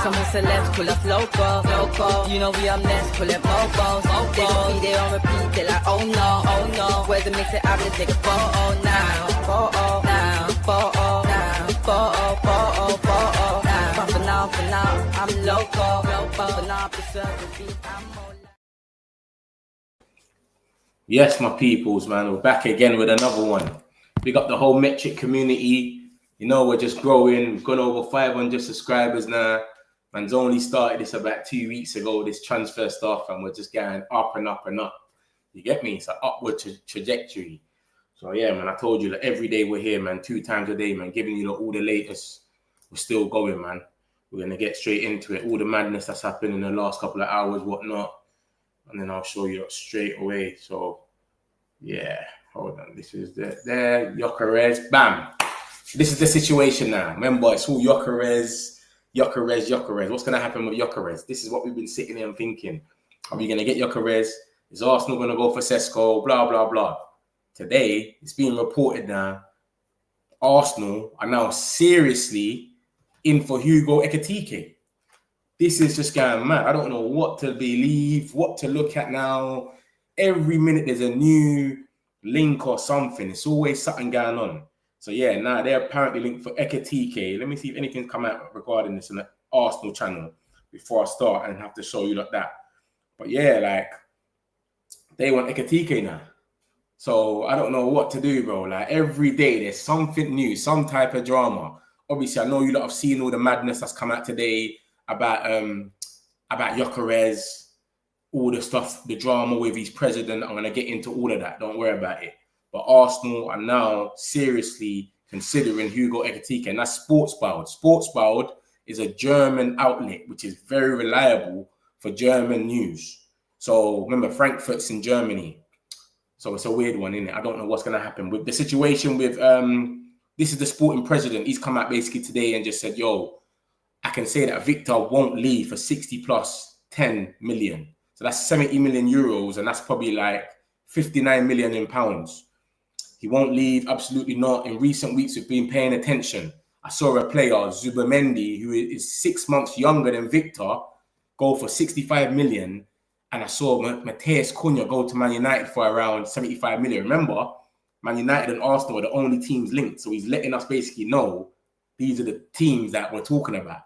Some celebs call us local. You know we are next, pull it mobos. They don't be there on repeat, they're like, oh no. Where's the mix it up, let's take a photo now. Photo now. But for now, I'm local. But for now, preserve the beat, I'm more. Yes, my peoples, man. We're back again with another one. Big up the whole Metric community. You know, we're just growing. We've gone over 500 subscribers now. Man's only started this about 2 weeks ago, this transfer stuff, and we're just going up and up and up. You get me? It's an upward trajectory. So, yeah, man, I told you that every day we're here, man, 2 times a day, man, giving you all the latest. We're still going, man. We're going to get straight into it. All the madness that's happened in the last couple of hours, whatnot. And then I'll show you straight away. So, yeah, hold on. This is there. Gyokeres. Bam. This is the situation now. Remember, it's all Gyokeres. What's going to happen with Gyokeres? This is what we've been sitting here and thinking. Are we going to get Gyokeres? Is Arsenal going to go for Sesko? Blah, blah, blah. Today, it's being reported now. Arsenal are now seriously in for Ekitike. This is just going mad. I don't know what to believe, what to look at now. Every minute there's a new link or something. It's always something going on. So yeah, now they're apparently linked for Ekitike. Let me see if anything's come out regarding this on the Arsenal channel before I start and have to show you like that. But yeah, like they want Ekitike now. So I don't know what to do, bro. Like every day there's something new, some type of drama. Obviously, I know you lot have seen all the madness that's come out today about Gyokeres, all the stuff, the drama with his president. I'm going to get into all of that. Don't worry about it. But Arsenal are now seriously considering Ekitike, and that's Sportsbound. Sportsbound is a German outlet, which is very reliable for German news. So remember, Frankfurt's in Germany. So it's a weird one, isn't it? I don't know what's going to happen. With the situation with, this is the sporting president. He's come out basically today and just said, yo, I can say that Victor won't leave for 60 plus 10 million. So that's 70 million euros, and that's probably like 59 million in pounds. He won't leave, absolutely not. In recent weeks, we've been paying attention. I saw a player, Zubamendi, who is 6 months younger than Victor, go for 65 million. And I saw Matheus Cunha go to Man United for around 75 million. Remember, Man United and Arsenal are the only teams linked. So he's letting us basically know these are the teams that we're talking about.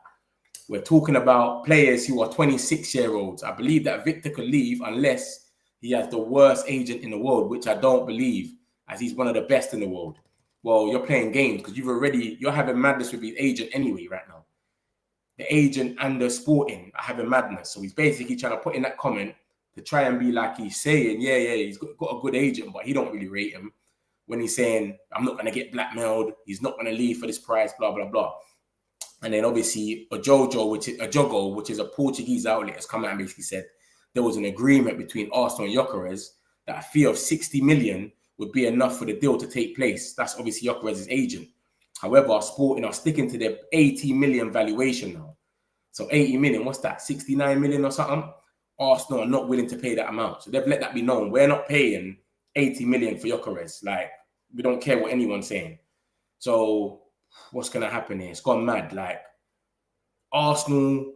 We're talking about players who are 26-year-olds. I believe that Victor could leave unless he has the worst agent in the world, which I don't believe, as he's one of the best in the world. Well, you're playing games because you're having madness with his agent anyway right now. The agent and the sporting are having madness. So he's basically trying to put in that comment to try and be like he's saying, yeah, he's got a good agent, but he don't really rate him. When he's saying, I'm not going to get blackmailed, he's not going to leave for this price, blah, blah, blah. And then obviously Jogo, which is a Portuguese outlet, has come out and basically said there was an agreement between Arsenal and Gyokeres that a fee of 60 million would be enough for the deal to take place. That's obviously Gyokeres' agent. However, Sporting are sticking to their 80 million valuation now. So 80 million, what's that? 69 million or something? Arsenal are not willing to pay that amount. So they've let that be known. We're not paying 80 million for Gyokeres. Like, we don't care what anyone's saying. So what's going to happen here? It's gone mad. Like, Arsenal,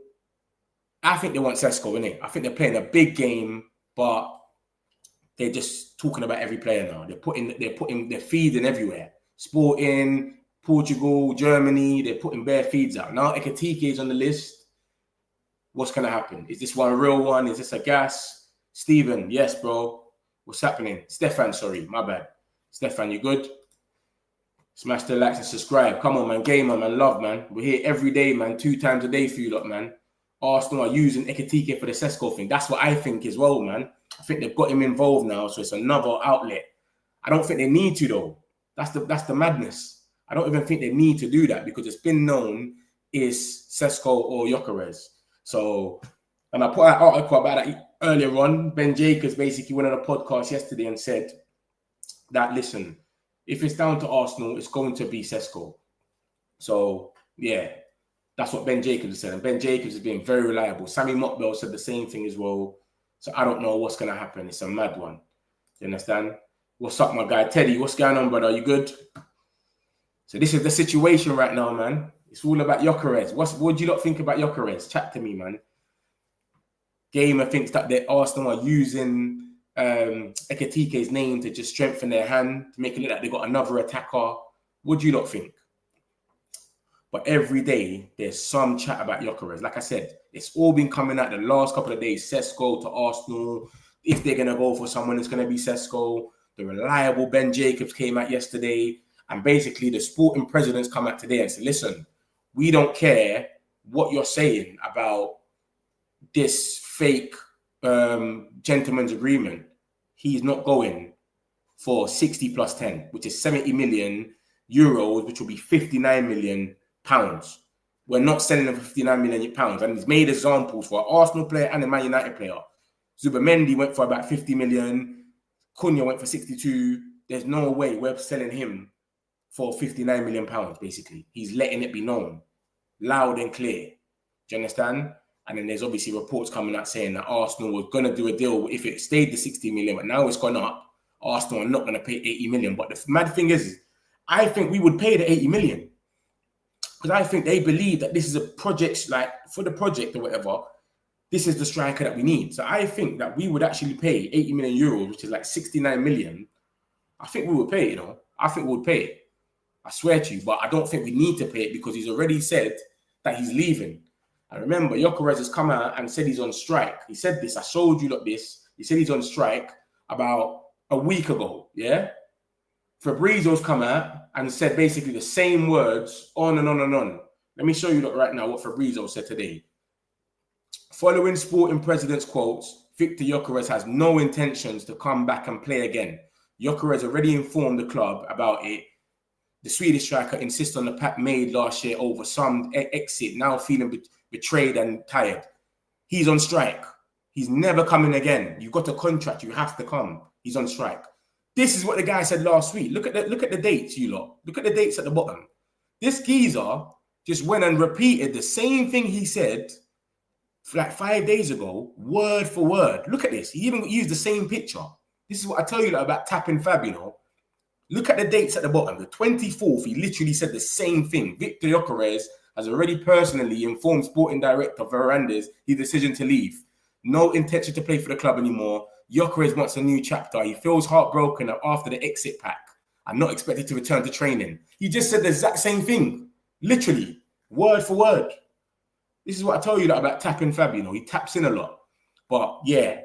I think they want Sesko, innit? I think they're playing a big game, but they're just talking about every player now. They're feeding everywhere. Sporting, Portugal, Germany, they're putting bare feeds out. Now Ekitike is on the list. What's going to happen? Is this one a real one? Is this a gas? Stephen, yes, bro. What's happening? Stefan, sorry, my bad. Stefan, you good? Smash the likes and subscribe. Come on, man. Gamer, man. Love, man. We're here every day, man. 2 times a day for you lot, man. Arsenal are using Ekitike for the Sesko thing. That's what I think as well, man. I think they've got him involved now, so it's another outlet. I don't think they need to, though. That's the madness. I don't even think they need to do that because it's been known is Sesko or Gyokeres. So, and I put out an article about that earlier on. Ben Jacobs basically went on a podcast yesterday and said that, listen, if it's down to Arsenal, it's going to be Sesko. So, yeah, that's what Ben Jacobs said. And Ben Jacobs is being very reliable. Sammy Mockbell said the same thing as well. So I don't know what's going to happen. It's a mad one. You understand? What's up, my guy? Teddy, what's going on, brother? Are you good? So this is the situation right now, man. It's all about Gyokeres. What do you lot think about Gyokeres? Chat to me, man. Gamer thinks that the Arsenal are using Ekitike's name to just strengthen their hand, to make it look like they got another attacker. What do you lot think? But every day, there's some chat about Gyokeres. Like I said, it's all been coming out the last couple of days. Sesko to Arsenal. If they're going to go for someone, it's going to be Sesko. The reliable Ben Jacobs came out yesterday. And basically, the sporting presidents come out today and say, listen, we don't care what you're saying about this fake gentleman's agreement. He's not going for 60 plus 10, which is 70 million euros, which will be 59 million pounds. We're not selling him for 59 million pounds. And he's made examples for an Arsenal player and a Man United player. Zubamendi went for about 50 million. Cunha went for 62. There's no way we're selling him for 59 million pounds, basically. He's letting it be known, loud and clear. Do you understand? And then there's obviously reports coming out saying that Arsenal was going to do a deal if it stayed the 60 million, but now it's gone up. Arsenal are not going to pay 80 million. But the mad thing is, I think we would pay the 80 million. Because I think they believe that this is a project, like for the project or whatever, this is the striker that we need. So I think that we would actually pay 80 million euros, which is like 69 million. I think we would pay it, you know. I think we would pay it. I swear to you. But I don't think we need to pay it because he's already said that he's leaving. And remember, Gyokeres has come out and said he's on strike. He said this. I showed you this. He said he's on strike about a week ago, yeah? Fabrizio's come out and said basically the same words on and on and on. Let me show you right now what Fabrizio said today. Following sporting president's quotes, Victor Gyokeres has no intentions to come back and play again. Gyokeres already informed the club about it. The Swedish striker insists on the pact made last year over some exit, now feeling betrayed and tired. He's on strike. He's never coming again. You've got a contract. You have to come. He's on strike. This is what the guy said last week. Look at the dates, you lot. Look at the dates at the bottom. This geezer just went and repeated the same thing he said like 5 days ago, word for word. Look at this. He even used the same picture. This is what I tell you about tapping Fab, you know. Look at the dates at the bottom. The 24th, he literally said the same thing. Victor Gyokeres has already personally informed sporting director Verandas his decision to leave. No intention to play for the club anymore. Gyokeres wants a new chapter. He feels heartbroken after the exit pack and not expected to return to training. He just said the exact same thing. Literally, word for word. This is what I tell you about tapping Fab, you know. He taps in a lot. But yeah,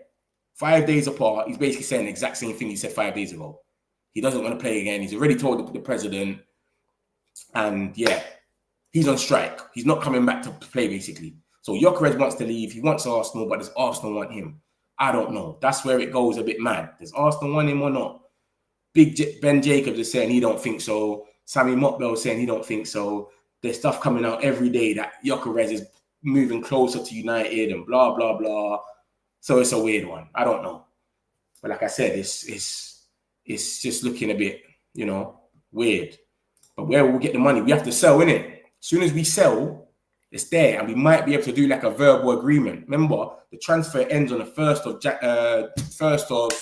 5 days apart, he's basically saying the exact same thing he said 5 days ago. He doesn't want to play again. He's already told the president. And yeah, he's on strike. He's not coming back to play, basically. So Gyokeres wants to leave. He wants Arsenal, but does Arsenal want him? I don't know. That's where it goes a bit mad. Does Arsenal want him or not? Ben Jacobs is saying he don't think so. Sammy Mokbel is saying he don't think so. There's stuff coming out every day that Gyokeres is moving closer to United and blah, blah, blah. So it's a weird one. I don't know. But like I said, it's just looking a bit, you know, weird. But where will we get the money? We have to sell, innit? As soon as we sell, it's there. And we might be able to do like a verbal agreement. Remember, the transfer ends on the 1st of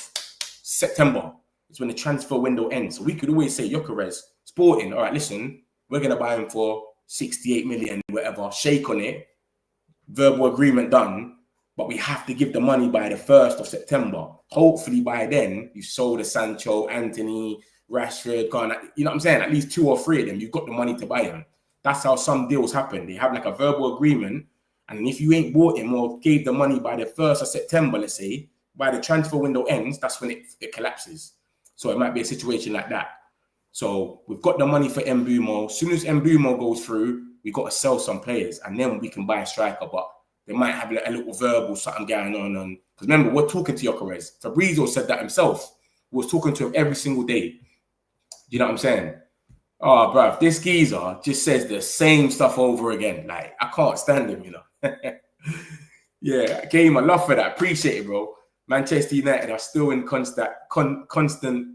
September. It's when the transfer window ends. So we could always say, Gyokeres, Sporting, all right, listen, we're going to buy him for 68 million, whatever. Shake on it. Verbal agreement done. But we have to give the money by the 1st of September. Hopefully by then, you've sold a Sancho, Anthony, Rashford, Garner. You know what I'm saying? At least 2 or 3 of them, you've got the money to buy them. That's how some deals happen. They have like a verbal agreement. And if you ain't bought him or gave the money by the 1st of September, let's say, by the transfer window ends, that's when it collapses. So it might be a situation like that. So we've got the money for Mbeumo. As soon as Mbeumo goes through, we've got to sell some players. And then we can buy a striker. But they might have a little verbal something going on. Because remember, we're talking to Gyokeres. Fabrizio said that himself. We was talking to him every single day. Do you know what I'm saying? Oh, bruv, this geezer just says the same stuff over again. Like, I can't stand him, you know. Yeah, I gave him a love for that. Appreciate it, bro. Manchester United are still in constant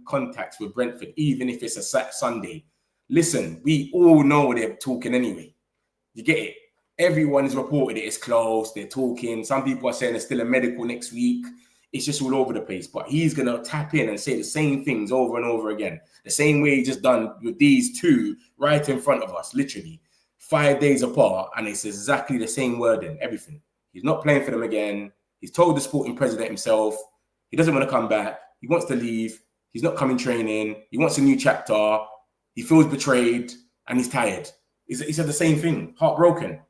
contacts with Brentford, even if it's a Sunday. Listen, we all know they're talking anyway. You get it? Everyone's reported it is closed. They're talking. Some people are saying there's still a medical next week. It's just all over the place. But he's going to tap in and say the same things over and over again. The same way he just done with these two right in front of us, literally. 5 days apart, and it's exactly the same wording, everything. He's not playing for them again. He's told the sporting president himself he doesn't want to come back. He wants to leave. He's not coming training. He wants a new chapter. He feels betrayed, and he's tired. He said the same thing, heartbroken.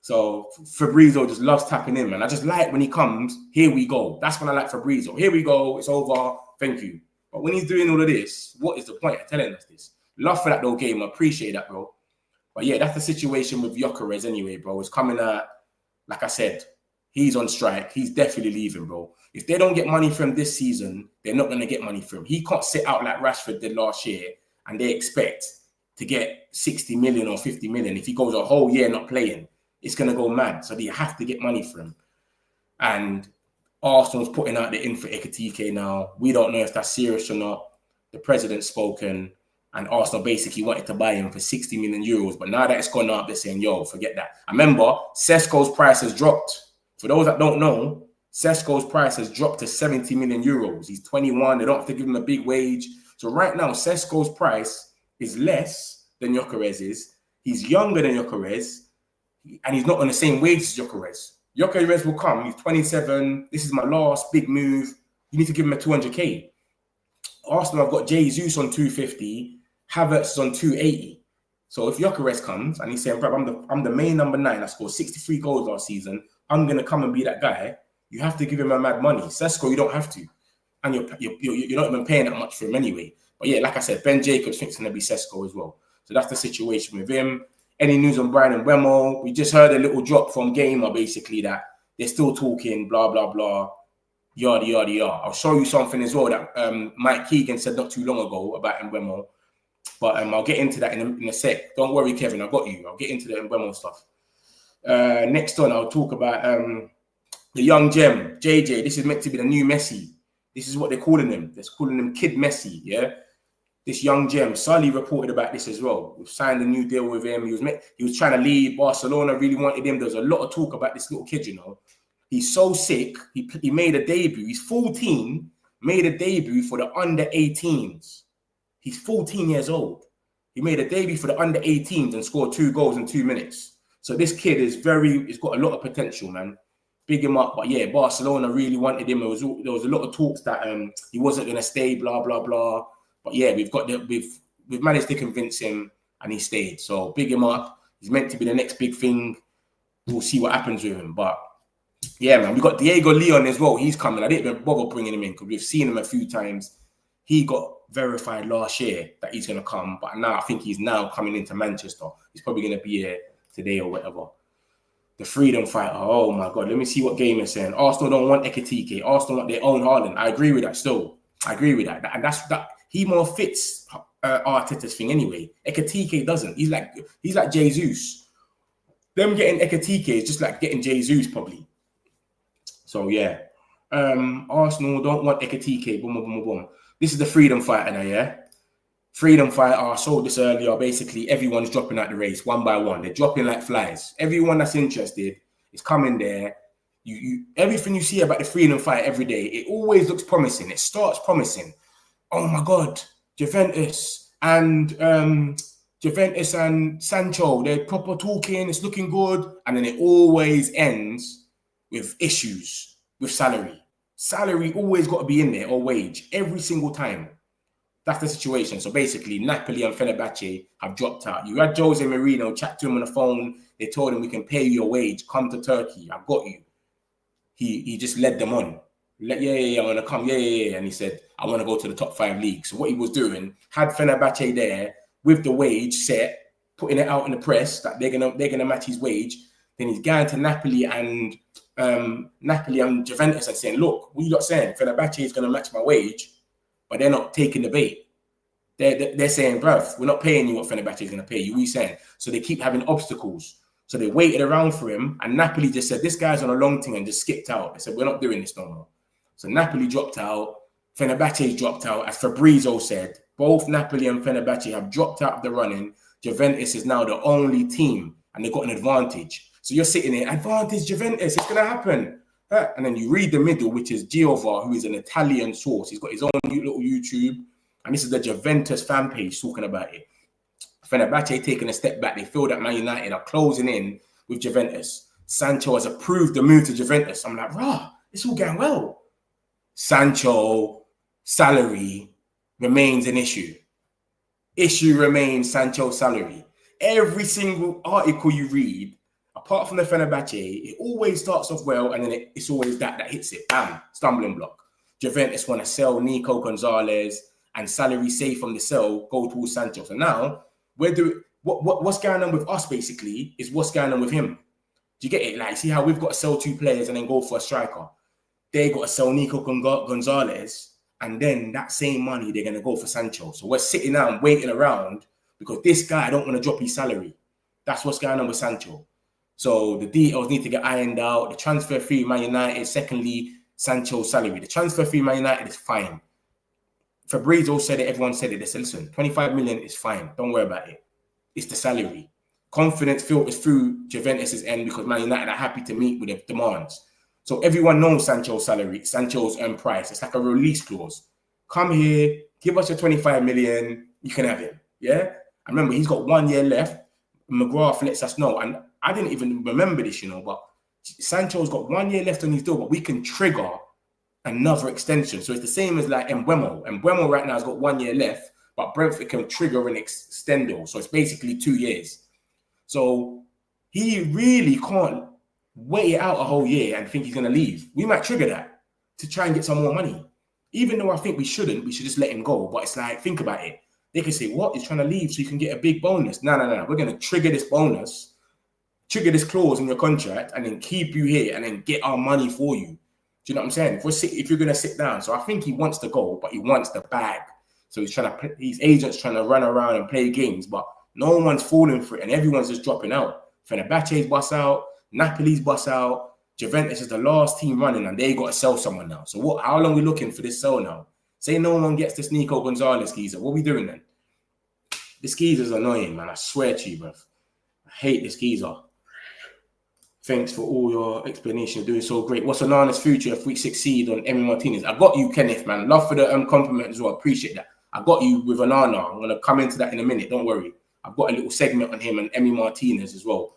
So Fabrizio just loves tapping him, and I just like when he comes, here we go. That's when I like Fabrizio. Here we go. It's over. Thank you. But when he's doing all of this, what is the point of telling us this? Love for that little game. I appreciate that, bro. But yeah, that's the situation with Gyokeres anyway, bro. It's coming out, like I said, he's on strike. He's definitely leaving, bro. If they don't get money from this season, they're not going to get money from him. He can't sit out like Rashford did last year and they expect to get 60 million or 50 million. If he goes a whole year not playing, it's going to go mad. So they have to get money from him. And Arsenal's putting out the in for Ekitike now. We don't know if that's serious or not. The president's spoken. And Arsenal basically wanted to buy him for 60 million euros. But now that it's gone up, they're saying, yo, forget that. I remember Sesko's price has dropped. For those that don't know, Sesko's price has dropped to 70 million euros. He's 21. They don't have to give him a big wage. So right now, Sesko's price is less than Gyokeres is. He's younger than Gyokeres. And he's not on the same wage as Gyokeres. Gyokeres will come. He's 27. This is my last big move. You need to give him a 200k. Arsenal have got Jesus on 250. Havertz is on 280. So if Gyokeres comes and he's saying, bro, I'm the main number 9. I scored 63 goals last season. I'm going to come and be that guy. You have to give him a mad money. Sesko, you don't have to. And you're not even paying that much for him anyway. But yeah, like I said, Ben Jacobs thinks it's going to be Sesko as well. So that's the situation with him. Any news on Bayern and Mbeumo? We just heard a little drop from Gamer, basically, that they're still talking, blah, blah, blah, yada, yada, yada. I'll show you something as well that Mike Keegan said not too long ago about Mbeumo. But I'll get into that in a sec. Don't worry, Kevin, I got you. I'll get into the Mbeumo stuff. Next on, I'll talk about the young gem, JJ. This is meant to be the new Messi. This is what they're calling him. They're calling him Kid Messi, yeah? This young gem. Sully reported about this as well. We've signed a new deal with him. He was trying to leave. Barcelona really wanted him. There was a lot of talk about this little kid, you know. He's so sick. He made a debut. He's 14, made a debut for the under-18s. He's 14 years old. He made a debut for the under-18s and scored 2 goals in 2 minutes. So this kid he's got a lot of potential, man. Big him up. But yeah, Barcelona really wanted him. There was a lot of talks that he wasn't going to stay, blah, blah, blah. But yeah, we've managed to convince him and he stayed. So big him up. He's meant to be the next big thing. We'll see what happens with him. But yeah, man, we got Diego Leon as well. He's coming. I didn't even bother bringing him in because we've seen him a few times. He got verified last year that he's going to come. But now I think he's now coming into Manchester. He's probably going to be here today or whatever. The freedom fighter. Oh, my God. Let me see what Game is saying. Arsenal don't want Ekitike. Arsenal want their own Haaland. I agree with that still. I agree with that. And that's that. He more fits Arteta's thing anyway. Ekitike doesn't. He's like Jesus. Them getting Ekitike is just like getting Jesus probably. So, yeah. Arsenal don't want Ekitike. Boom, boom, boom, boom. This is the freedom fighter now, yeah? Freedom fighter, I saw this earlier. Basically, everyone's dropping out the race one by one. They're dropping like flies. Everyone that's interested is coming there. Everything you see about the freedom fight every day, it always looks promising. It starts promising. Oh my God, Juventus and Sancho, they're proper talking. It's looking good, and then it always ends with issues with salary. Salary always got to be in there, or wage, every single time. That's the situation. So basically, Napoli and Fenerbahce have dropped out. You had Jose Mourinho chat to him on the phone. They told him, we can pay you your wage. Come to Turkey. I've got you. He just led them on. Yeah, I want to come. Yeah. And he said, I want to go to the top 5 leagues. So what he was doing, had Fenerbahce there with the wage set, putting it out in the press that they're gonna match his wage. Then he's going to Napoli and Juventus and saying, look, what you lot saying? Fenerbahce is going to match my wage, but they're not taking the bait. They're saying, bruv, we're not paying you what Fenerbahce is going to pay you. What are you saying? So they keep having obstacles. So they waited around for him, and Napoli just said, this guy's on a long thing, and just skipped out. They said, we're not doing this no more. So Napoli dropped out. Fenerbahce dropped out. As Fabrizio said, both Napoli and Fenerbahce have dropped out of the running. Juventus is now the only team, and they've got an advantage. So you're sitting there, advantage Juventus, it's going to happen. And then you read the middle, which is Giova, who is an Italian source. He's got his own little YouTube. And this is the Juventus fan page talking about it. Fenerbahce taking a step back. They feel that Man United are closing in with Juventus. Sancho has approved the move to Juventus. I'm like, rah, it's all going well. Sancho salary remains an issue. Issue remains Sancho's salary. Every single article you read, apart from the Fenerbahce, it always starts off well, and then it's always that hits it. Bam, stumbling block. Juventus want to sell Nico Gonzalez, and salary safe from the sell go towards Sancho. So now, what's going on with us basically is what's going on with him. Do you get it? Like, see how we've got to sell 2 players and then go for a striker. They got to sell Nico Gonzalez, and then that same money they're going to go for Sancho. So we're sitting down and waiting around because this guy don't want to drop his salary. That's what's going on with Sancho. So the details need to get ironed out. The transfer fee, Man United. Secondly, Sancho's salary. The transfer fee, Man United is fine. Fabrizio said it. Everyone said it. They said, listen, 25 million is fine. Don't worry about it. It's the salary. Confidence filters through Juventus' end because Man United are happy to meet with their demands. So everyone knows Sancho's salary, Sancho's price. It's like a release clause. Come here, give us your 25 million, you can have him. Yeah? I remember he's got 1 year left. McGrath lets us know. And I didn't even remember this, but Sancho's got 1 year left on his deal, but we can trigger another extension. So it's the same as like Mbeumo. Mbeumo right now has got 1 year left, but Brentford can trigger an extendo. So it's basically 2 years. So he really can't wait it out a whole year and think he's going to leave. We might trigger that to try and get some more money. Even though I think we shouldn't, we should just let him go. But it's like, think about it. They can say, what? He's trying to leave so you can get a big bonus. No. We're going to trigger this bonus, trigger this clause in your contract, and then keep you here and then get our money for you. Do you know what I'm saying? If you're going to sit down. So I think he wants to go, but he wants the bag. So his agent's trying to run around and play games, but no one's falling for it, and everyone's just dropping out. Fenerbahce's bus out, Napoli's bus out, Juventus is the last team running, and they got to sell someone now. So how long are we looking for this sell now? Say no one gets this Nico Gonzalez geezer. What are we doing then? This geezer's annoying, man. I swear to you, bro. I hate this geezer. Thanks for all your explanation. You're doing so great. What's Onana's future if we succeed on Emi Martinez? I got you, Kenneth, man. Love for the compliment as well. Appreciate that. I got you with Onana. I'm going to come into that in a minute. Don't worry. I've got a little segment on him and Emi Martinez as well.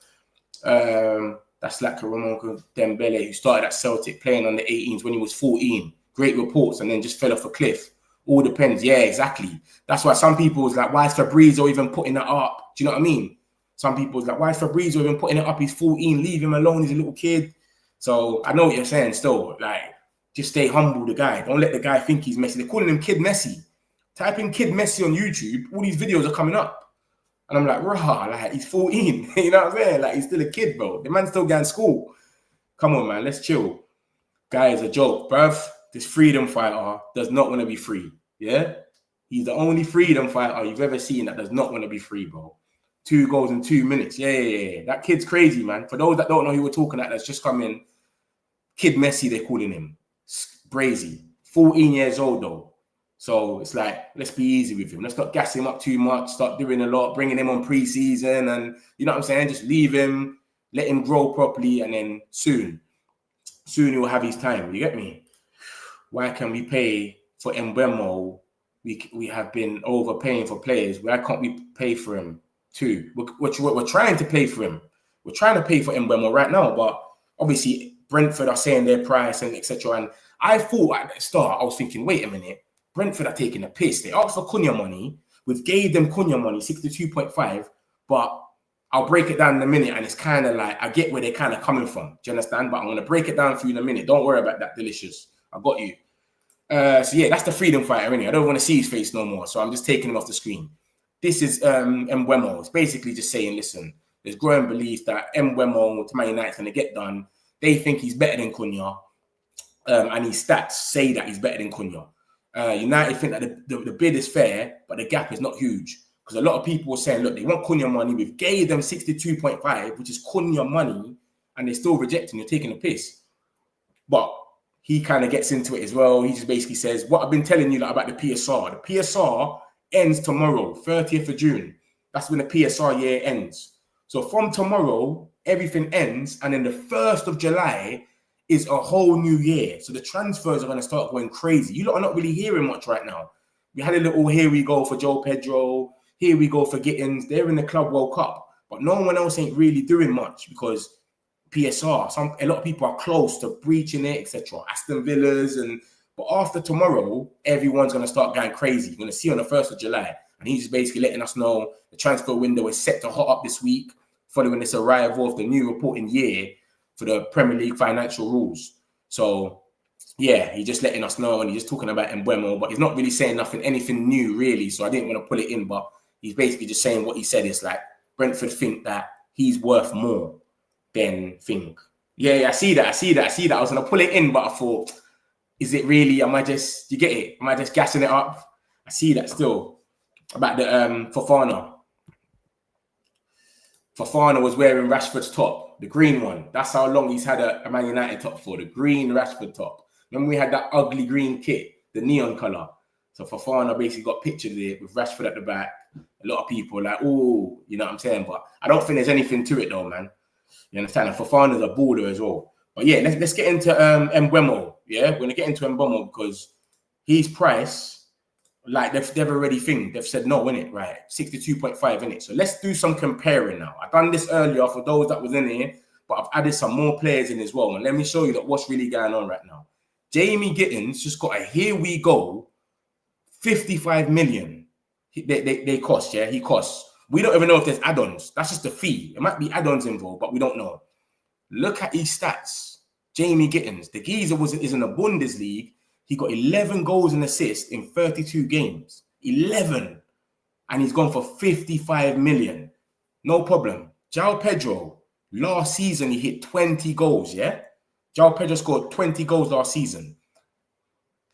That's like Ramon Dembele, who started at Celtic playing on the 18s when he was 14. Great reports, and then just fell off a cliff. All depends. Yeah, exactly. That's why some people was like, why is Fabrizio even putting that up? Do you know what I mean? Some people was like, why is Fabrizio even putting it up? He's 14. Leave him alone. He's a little kid. So I know what you're saying still. Like, just stay humble, the guy. Don't let the guy think he's Messi. They're calling him Kid Messi. Type in Kid Messi on YouTube. All these videos are coming up. And I'm like, rah, like, he's 14. You know what I'm saying? Like, he's still a kid, bro. The man's still going to school. Come on, man. Let's chill. Guy is a joke, bruv. This freedom fighter does not want to be free. Yeah? He's the only freedom fighter you've ever seen that does not want to be free, bro. 2 goals in 2 minutes. Yeah. That kid's crazy, man. For those that don't know who we're talking about, that's just come in. Kid Messi, they're calling him. Brazy. 14 years old, though. So it's like, let's be easy with him. Let's not gas him up too much, start doing a lot, bringing him on pre-season, and you know what I'm saying? Just leave him, let him grow properly, and then soon he will have his time. You get me? Why can we pay for Mbeumo? We have been overpaying for players. Why can't we pay for him too? We're trying to pay for him. We're trying to pay for Mbeumo right now, but obviously Brentford are saying their price and etc. And I thought at the start, I was thinking, wait a minute. Brentford are taking a piss. They asked for Cunha money. We've gave them Cunha money, 62.5. But I'll break it down in a minute. And it's kind of like, I get where they're kind of coming from. Do you understand? But I'm going to break it down for you in a minute. Don't worry about that, Delicious. I got you. So yeah, that's the freedom fighter, innit? I don't want to see his face no more. So I'm just taking him off the screen. This is Mbeumo. It's basically just saying, listen, there's growing belief that Mbeumo to Man United is going to get done. They think he's better than Cunha. And his stats say that he's better than Cunha. United think that the bid is fair, but the gap is not huge. Because a lot of people were saying, look, they want Cunha money. We've gave them 62.5, which is Cunha money, and they're still rejecting. You're taking a piss. But he kind of gets into it as well. He just basically says, what I've been telling you about the PSR. The PSR ends tomorrow, 30th of June. That's when the PSR year ends. So from tomorrow, everything ends. And then the 1st of July is a whole new year. So the transfers are going to start going crazy. You lot are not really hearing much right now. We had a little here we go for Joe Pedro. Here we go for Gittens. They're in the Club World Cup, but no one else ain't really doing much because PSR, a lot of people are close to breaching it, etc. Aston Villas, but after tomorrow, everyone's going to start going crazy. You're going to see on the 1st of July, and he's just basically letting us know the transfer window is set to hot up this week, following this arrival of the new reporting year for the Premier League financial rules. So, yeah, he's just letting us know, and he's just talking about Mbeumo, but he's not really saying anything new, really. So I didn't want to pull it in, but he's basically just saying what he said. It's like Brentford think that he's worth more than think. Yeah, I see that. I was going to pull it in, but I thought, is it really? Am I just, you get it? Am I just gassing it up? I see that still. About the Fofana. Fofana was wearing Rashford's top, the green one. That's how long he's had a Man United top for, the green Rashford top. Remember we had that ugly green kit, the neon colour. So Fofana basically got pictured there with Rashford at the back. A lot of people like, oh, you know what I'm saying? But I don't think there's anything to it though, man. You understand? And Fofana's a baller as well. But yeah, let's get into Mbeumo. Yeah, we're going to get into Mbeumo because his price, like they've already thing. They've said no, innit? Right, 62.5 innit. So let's do some comparing now. I've done this earlier for those that was in here, but I've added some more players in as well. And let me show you that what's really going on right now. Jamie Gittens just got a here we go 55 million. They cost, yeah? He costs. We don't even know if there's add-ons. That's just the fee. There might be add-ons involved, but we don't know. Look at his stats. Jamie Gittens. The geezer is in the Bundesliga. He got 11 goals and assists in 32 games. 11. And he's gone for 55 million. No problem. João Pedro, last season, he hit 20 goals, yeah? João Pedro scored 20 goals last season.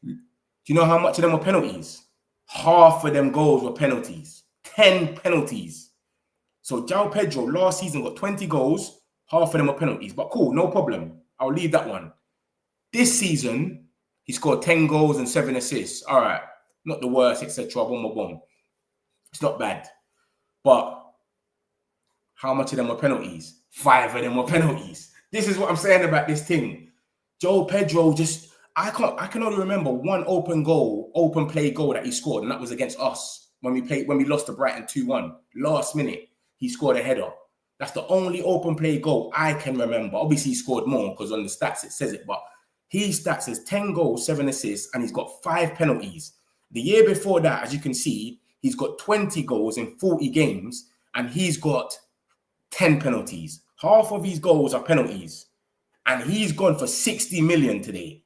Do you know how much of them were penalties? Half of them goals were penalties. 10 penalties. So João Pedro last season got 20 goals. Half of them were penalties. But cool, no problem. I'll leave that one. This season, he scored 10 goals and 7 assists. All right. Not the worst, etc. Boom. It's not bad. But how much of them were penalties? 5 of them were penalties. This is what I'm saying about this thing. João Pedro just... I can only remember one open play goal that he scored, and that was against us when we lost to Brighton 2-1. Last minute, he scored a header. That's the only open play goal I can remember. Obviously, he scored more because on the stats it says it, but his stats is 10 goals, 7 assists, and he's got 5 penalties. The year before that, as you can see, he's got 20 goals in 40 games, and he's got 10 penalties. Half of his goals are penalties, and he's gone for 60 million today.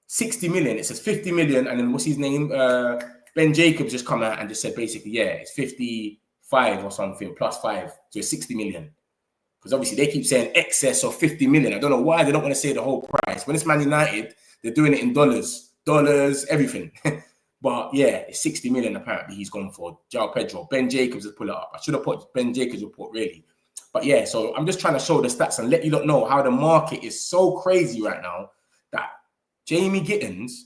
60 million. It says 50 million, and then what's his name? Ben Jacobs just come out and just said basically, yeah, it's 55 or something, plus 5. So it's 60 million. Because obviously they keep saying excess of 50 million. I don't know why they don't want to say the whole price. When it's Man United, they're doing it in dollars, everything. But yeah, it's 60 million apparently he's gone for. João Pedro. Ben Jacobs has pulled it up. I should have put Ben Jacobs' report really. But yeah, so I'm just trying to show the stats and let you lot know how the market is so crazy right now that Jamie Gittens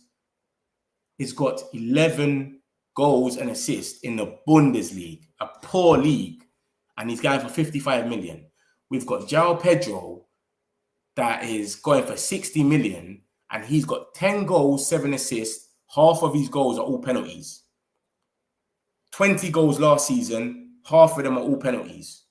has got 11 goals and assists in the Bundesliga, a poor league, and he's going for 55 million. We've got João Pedro that is going for 60 million, and he's got 10 goals, 7 assists. Half of his goals are all penalties. 20 goals last season, half of them are all penalties.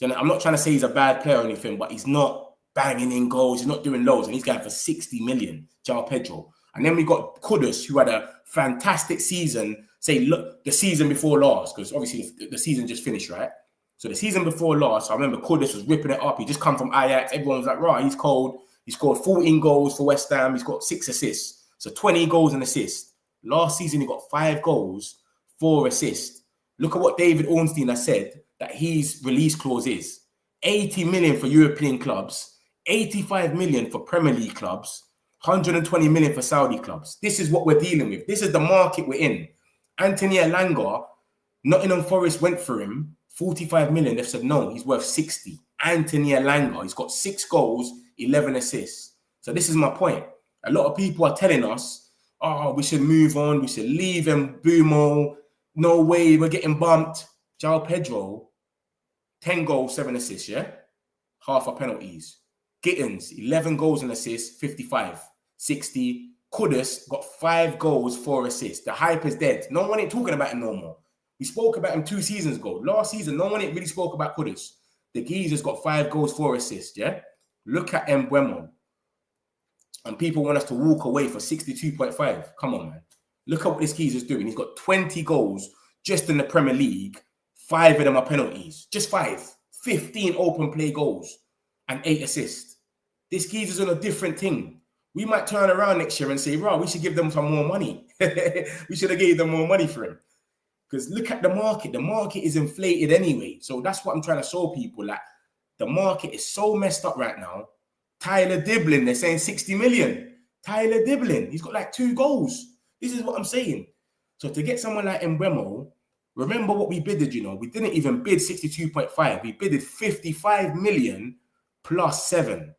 I'm not trying to say he's a bad player or anything, but he's not banging in goals. He's not doing loads, and he's going for 60 million, João Pedro. And then we got Kudus, who had a fantastic season, look, the season before last, because obviously the season just finished, right? So the season before last, I remember Kudus was ripping it up. He just come from Ajax. Everyone was like, right, he's cold. He scored 14 goals for West Ham. He's got 6 assists. So 20 goals and assists. Last season, he got 5 goals, 4 assists. Look at what David Ornstein has said that his release clause is. 80 million for European clubs, 85 million for Premier League clubs, 120 million for Saudi clubs. This is what we're dealing with. This is the market we're in. Anthony Elanga, Nottingham Forest went for him, 45 million. They've said, no, he's worth 60. Anthony Elanga, he's got 6 goals, 11 assists. So this is my point. A lot of people are telling us, oh, we should move on. We should leave Mbeumo. No way, we're getting bumped. João Pedro, 10 goals, 7 assists, yeah? Half are penalties. Gittens, 11 goals and assists, 55. 60. Kudus got 5 goals, 4 assists. The hype is dead. No one ain't talking about him no more. We spoke about him 2 seasons ago. Last season, no one really spoke about Kudus. The geezer's got 5 goals, 4 assists, yeah? Look at Mbeumo. And people want us to walk away for 62.5. Come on, man. Look at what this geezer's doing. He's got 20 goals just in the Premier League. 5 of them are penalties. Just 5. 15 open play goals and 8 assists. This geezer's on a different thing. We might turn around next year and say, "Right, we should give them some more money." We should have gave them more money for him. Because look at the market. The market is inflated anyway. So that's what I'm trying to show people. Like, the market is so messed up right now. Tyler Diblin, they're saying 60 million. Tyler Diblin, he's got like 2 goals. This is what I'm saying. So to get someone like Mbeumo, remember what we bidded, you know. We didn't even bid 62.5. We bidded 55 million plus 7.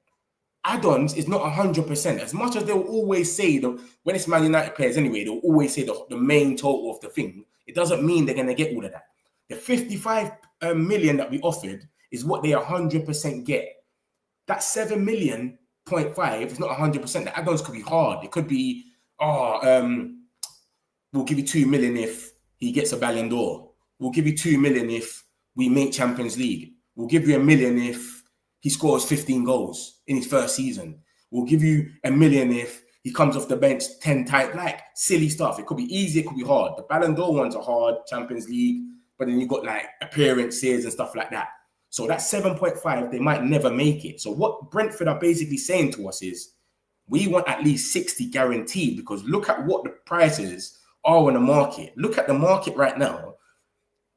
Add-ons is not 100%. As much as they'll always say, when it's Man United players anyway, they'll always say the main total of the thing. It doesn't mean they're going to get all of that. The 55 million that we offered is what they 100% get. That 7 million, 0.5 is not 100%. The add-ons could be hard. It could be, we'll give you 2 million if he gets a Ballon d'Or. We'll give you 2 million if we make Champions League. We'll give you 1 million if he scores 15 goals in his first season. We'll give you 1 million if he comes off the bench 10 times. Like, silly stuff. It could be easy, it could be hard. The Ballon d'Or ones are hard, Champions League, but then you've got like appearances and stuff like that. So that 7.5, they might never make it. So what Brentford are basically saying to us is, we want at least 60 guaranteed, because look at what the prices are on the market. Look at the market right now.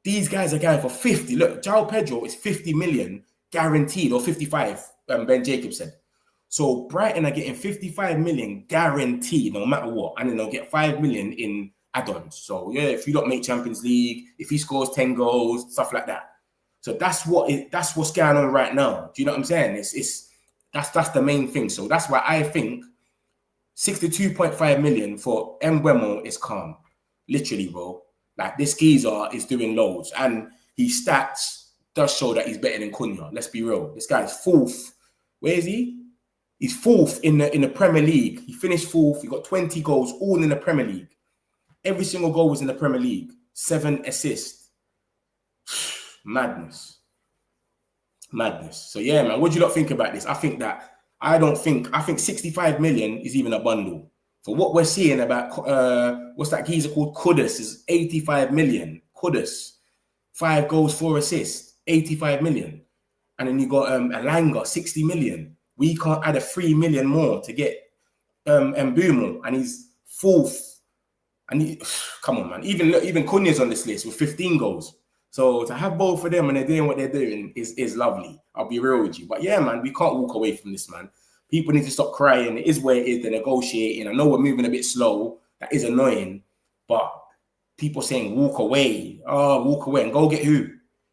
These guys are going for 50. Look, João Pedro is 50 million guaranteed, or 55, Ben Jacobs said. So Brighton are getting 55 million guaranteed, no matter what. And then they'll get 5 million in add-ons. So yeah, if you don't make Champions League, if he scores 10 goals, stuff like that. So that's what's going on right now. Do you know what I'm saying? That's the main thing. So that's why I think 62.5 million for Mbeumo is calm. Literally, bro. Like, this geezer is doing loads, and his stats does show that he's better than Cunha. Let's be real. This guy's 4th. Where is he? He's 4th in the Premier League. He finished 4th. He got 20 goals, all in the Premier League. Every single goal was in the Premier League. 7 assists. Madness. So yeah, man, what do you lot think about this? I think 65 million is even a bundle. For what we're seeing about what's that geezer called? Kudus is 85 million. Kudus, 5 goals, 4 assists, 85 million. And then you got Alanga, 60 million. We can't add a 3 million more to get Mbeumo, and he's 4th. And come on, man. Even Cunha's on this list with 15 goals. So to have both of them and they're doing what they're doing is lovely. I'll be real with you. But yeah, man, we can't walk away from this, man. People need to stop crying. It is where it is. They're negotiating. I know we're moving a bit slow. That is annoying. But people saying walk away. Oh, walk away and go get who?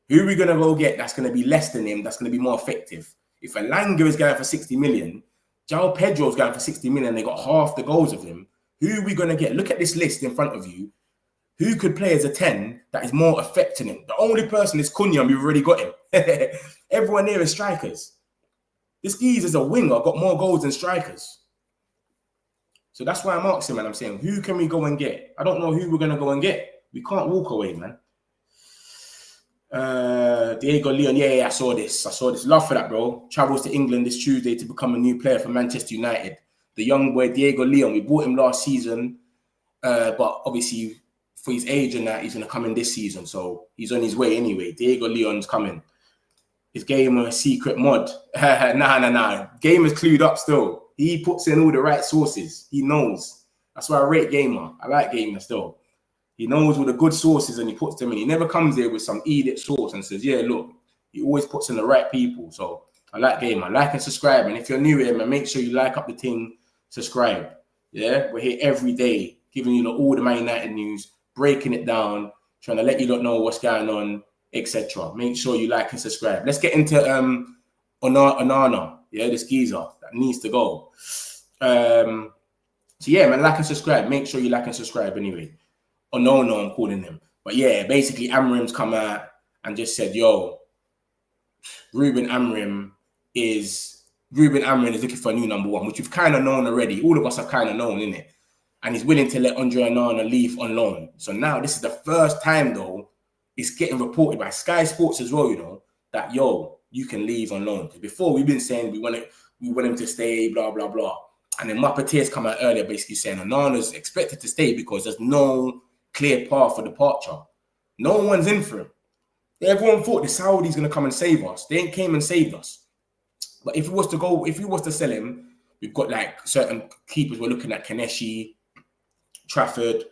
Who are we going to go get that's going to be less than him, that's going to be more effective? If Alanga is going for 60 million, João Pedro is going for 60 million, they got half the goals of him. Who are we going to get? Look at this list in front of you. Who could play as a 10 that is more effective than him? The only person is Cunha, and we've already got him. Everyone there is strikers. This geezer is a winger, got more goals than strikers. So that's why I'm asking, man. I'm saying, who can we go and get? I don't know who we're going to go and get. We can't walk away, man. Diego Leon, yeah, I saw this. Love for that, bro. Travels to England this Tuesday to become a new player for Manchester United. The young boy, Diego Leon, we bought him last season, but obviously for his age and that, he's going to come in this season. So he's on his way anyway. Diego Leon's coming. His gamer secret mod. Nah. Gamer's clued up still. He puts in all the right sources. He knows. That's why I rate Gamer. I like Gamer still. He knows all the good sources and he puts them in. He never comes there with some edit source and says, yeah, look, he always puts in the right people. So I like Gamer. Like and subscribe. And if you're new here, man, make sure you like up the thing, subscribe. Yeah, we're here every day, giving you all the Man United news, breaking it down, trying to let you know what's going on, etc. Make sure you like and subscribe. Let's get into Onana, yeah, this geezer that needs to go. So yeah, man, like and subscribe. Make sure you like and subscribe anyway. Oh no, I'm calling him. But yeah, basically Amrim's come out and just said, yo, Ruben Amrim is looking for a new number 1, which we've kind of known already. All of us have kind of known, innit? And he's willing to let Andre Onana leave on loan. So now this is the first time, though, it's getting reported by Sky Sports as well, you know, that, yo, you can leave on loan. Because before, we've been saying we want him to stay, blah, blah, blah. And then Muppeteers come out earlier basically saying Onana's expected to stay because there's no clear path for departure. No one's in for him. Everyone thought the Saudis going to come and save us. They ain't came and saved us. But if we was to sell him, we've got like certain keepers. We're looking at Kaneshi, Trafford.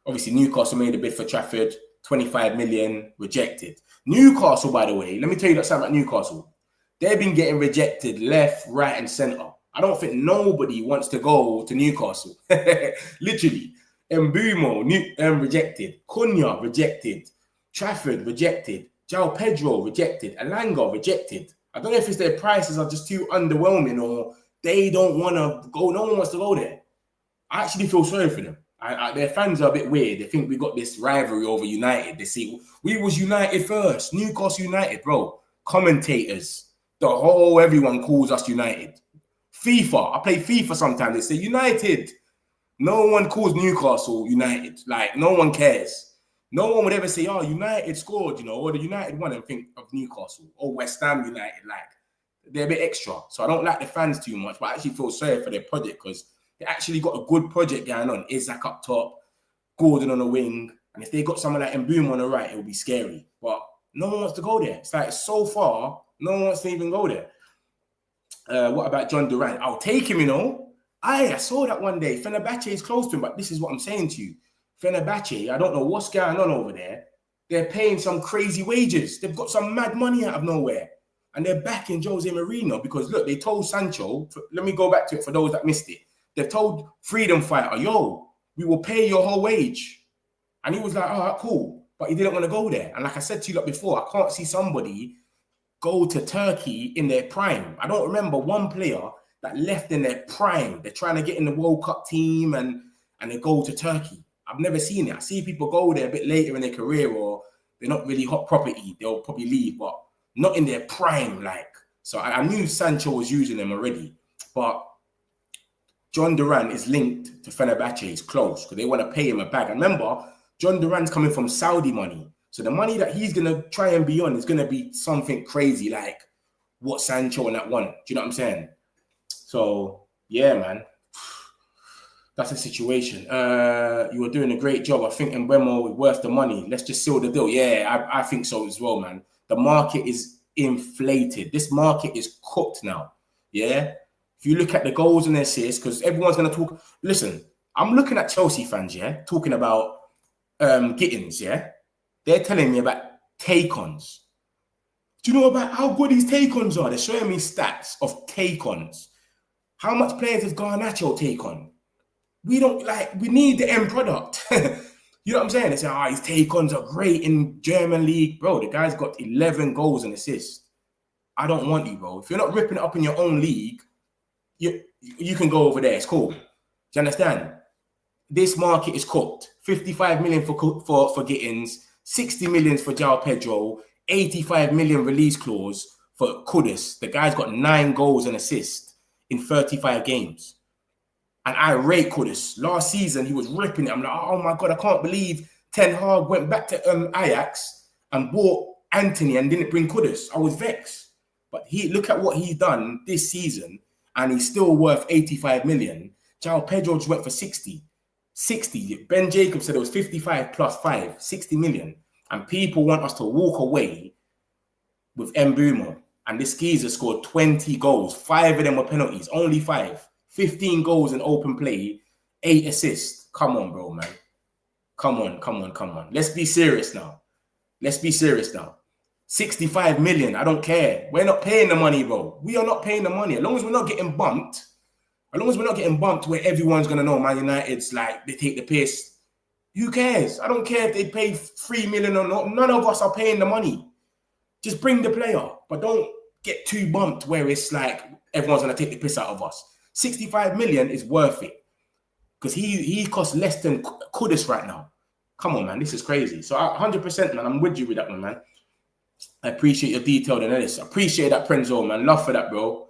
Obviously, Newcastle made a bid for Trafford. 25 million, rejected. Newcastle, by the way, let me tell you something about Newcastle. They've been getting rejected left, right, and centre. I don't think nobody wants to go to Newcastle. Literally. Mbeumo, rejected. Cunha, rejected. Trafford, rejected. João Pedro, rejected. Alanga, rejected. I don't know if it's their prices are just too underwhelming or they don't want to go. No one wants to go there. I actually feel sorry for them. Their fans are a bit weird. They think we got this rivalry over United. They see we was United first. Newcastle United, bro. Commentators, everyone calls us United. FIFA, I play FIFA sometimes. They say United. No one calls Newcastle United. Like, no one cares. No one would ever say, oh, United scored, you know, or the United won and think of Newcastle or West Ham United. Like, they're a bit extra. So I don't like the fans too much, but I actually feel sorry for their project because they actually got a good project going on. Isaac up top, Gordon on the wing. And if they got someone like Mbeumo on the right, it would be scary. But no one wants to go there. It's like so far, no one wants to even go there. What about John Durant? I'll take him, you know. I saw that one day. Fenerbahce is close to him, but this is what I'm saying to you. Fenerbahce, I don't know what's going on over there. They're paying some crazy wages. They've got some mad money out of nowhere. And they're backing Jose Mourinho because, look, they told Sancho, let me go back to it for those that missed it. They told Freedom Fighter, yo, we will pay your whole wage. And he was like, all right, cool. But he didn't want to go there. And like I said to you before, I can't see somebody go to Turkey in their prime. I don't remember one player that left in their prime. They're trying to get in the World Cup team and they go to Turkey. I've never seen it. I see people go there a bit later in their career or they're not really hot property. They'll probably leave, but not in their prime. Like, so I knew Sancho was using them already. But John Durant is linked to Fenerbahce. It's close because they want to pay him a bag. And remember, John Durant's coming from Saudi money. So the money that he's going to try and be on is going to be something crazy like what Sancho and that one. Do you know what I'm saying? So, yeah, man. That's the situation. You were doing a great job. I think Mbeumo is worth the money. Let's just seal the deal. Yeah, I think so as well, man. The market is inflated. This market is cooked now. Yeah? If you look at the goals and assists, because everyone's going to talk. Listen, I'm looking at Chelsea fans, yeah, talking about Gittens, yeah? They're telling me about take-ons. Do you know about how good these take-ons are? They're showing me stats of take-ons. How much players does Garnacho take on? We need the end product. You know what I'm saying? They say, his take-ons are great in German league. Bro, the guy's got 11 goals and assists. I don't want you, bro. If you're not ripping it up in your own league, you can go over there. It's cool. Do you understand? This market is cooked. 55 million for Gittens, 60 million for João Pedro, 85 million release clause for Kudus. The guy's got 9 goals and assists in 35 games. And I rate Kudus. Last season, he was ripping it. I'm like, oh my God, I can't believe Ten Hag went back to Ajax and bought Anthony and didn't bring Kudus. I was vexed. But look at what he's done this season, and he's still worth 85 million. João Pedro just went for 60. 60. Ben Jacobs said it was 55 plus 5, 60 million. And people want us to walk away with Mbeumo. And this geezer scored 20 goals. 5 of them were penalties. Only 5. 15 goals in open play. 8 assists. Come on, bro, man. Come on. Let's be serious now. 65 million. I don't care. We're not paying the money, bro. We are not paying the money. As long as we're not getting bumped. Where everyone's going to know Man United's like, they take the piss. Who cares? I don't care if they pay 3 million or not. None of us are paying the money. Just bring the player. But don't get too bumped where it's like everyone's going to take the piss out of us. 65 million is worth it. Because he costs less than Kudus right now. Come on, man. This is crazy. So 100%, man. I'm with you with that one, man. I appreciate your detailed analysis. I appreciate that, Prenzo, man. Love for that, bro.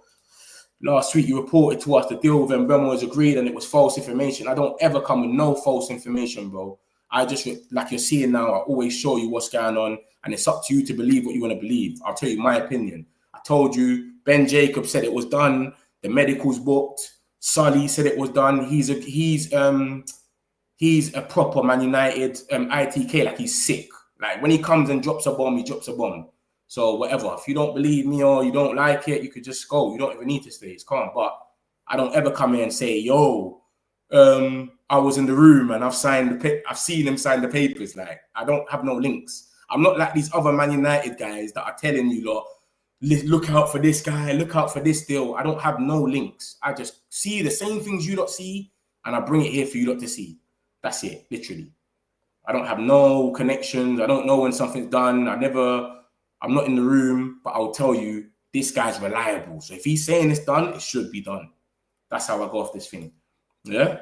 Last week, you reported to us the deal with Mbeumo was agreed and it was false information. I don't ever come with no false information, bro. I just, like you're seeing now, I always show you what's going on, and it's up to you to believe what you want to believe. I'll tell you my opinion. I told you, Ben Jacobs said it was done. The medical's booked. Sully said it was done. He's a proper Man United ITK, like he's sick. Like when he comes and drops a bomb, he drops a bomb. So whatever. If you don't believe me or you don't like it, you could just go. You don't even need to stay. It's calm. But I don't ever come here and say, yo, I was in the room and I've seen him sign the papers. Like, I don't have no links. I'm not like these other Man United guys that are telling you, lot, look out for this guy, look out for this deal. I don't have no links. I just see the same things you lot see and I bring it here for you lot to see. That's it, literally. I don't have no connections. I don't know when something's done. I'm not in the room, but I'll tell you, this guy's reliable. So if he's saying it's done, it should be done. That's how I go off this thing. Yeah?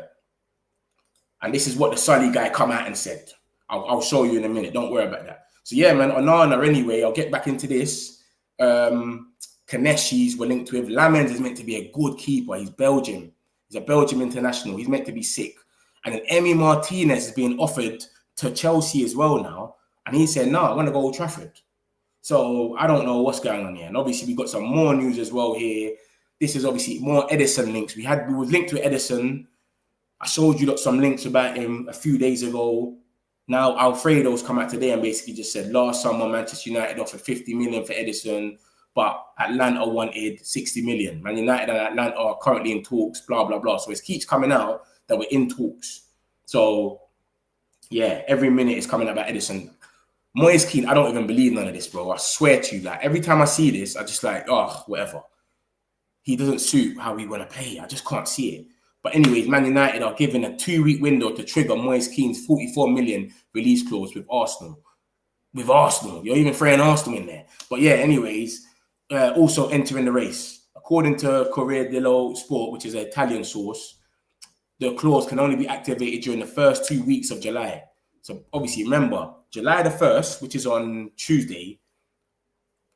And this is what the Sully guy come out and said. I'll show you in a minute. Don't worry about that. So yeah, man, Onana anyway, I'll get back into this. Kaneshi's we're linked with. Lamens is meant to be a good keeper. He's Belgium. He's a Belgium international. He's meant to be sick. And then Emi Martinez is being offered to Chelsea as well now. And he said, no, I want to go Old Trafford. So I don't know what's going on here. And obviously we got some more news as well here. This is obviously more Edison links. We was linked to Edison. I showed you some links about him a few days ago. Now Alfredo's come out today and basically just said last summer Manchester United offered 50 million for Edison, but Atlanta wanted 60 million. Man United and Atlanta are currently in talks, blah, blah, blah. So it keeps coming out that we're in talks. So yeah, every minute it's coming out about Edison. Moise Kean, I don't even believe none of this, bro. I swear to you, like every time I see this, I just like, oh, whatever. He doesn't suit how we want to play. I just can't see it. But anyways, Man United are given a 2-week window to trigger Moise Kean's 44 million release clause with Arsenal. With Arsenal. You're even throwing Arsenal in there. But yeah, anyways, also entering the race. According to Corriere dello Sport, which is an Italian source, the clause can only be activated during the first 2 weeks of July. So obviously, remember, July the 1st, which is on Tuesday,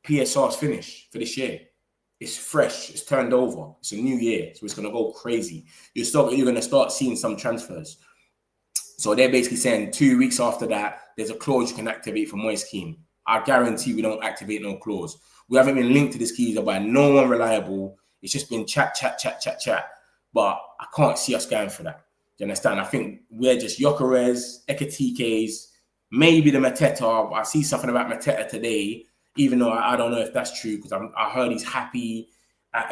PSR's finished for this year. It's fresh. It's turned over. It's a new year. So it's going to go crazy. You're going to start seeing some transfers. So they're basically saying 2 weeks after that, there's a clause you can activate for Moise Kean. I guarantee we don't activate no clause. We haven't been linked to this geezer by no one reliable. It's just been chat. But I can't see us going for that. Do you understand? I think we're just Gyokeres, Ekitikes, maybe the Mateta. I see something about Mateta today, even though I don't know if that's true, because I heard he's happy at